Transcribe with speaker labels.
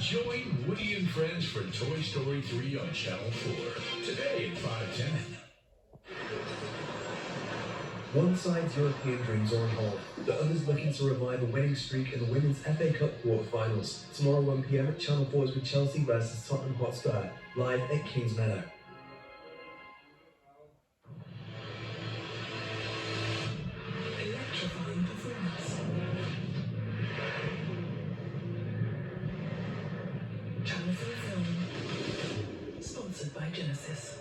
Speaker 1: Join Woody and Friends for Toy Story 3 on Channel 4. Today at 5:10.
Speaker 2: One side's European dreams are on hold. The other's looking to revive a winning streak in the Women's FA Cup quarter-finals. Tomorrow 1 p.m. at Channel 4 with Chelsea versus Tottenham Hotspur, live at Kings Meadow.
Speaker 3: Electrifying performance. Channel 4 film. Sponsored by Genesis.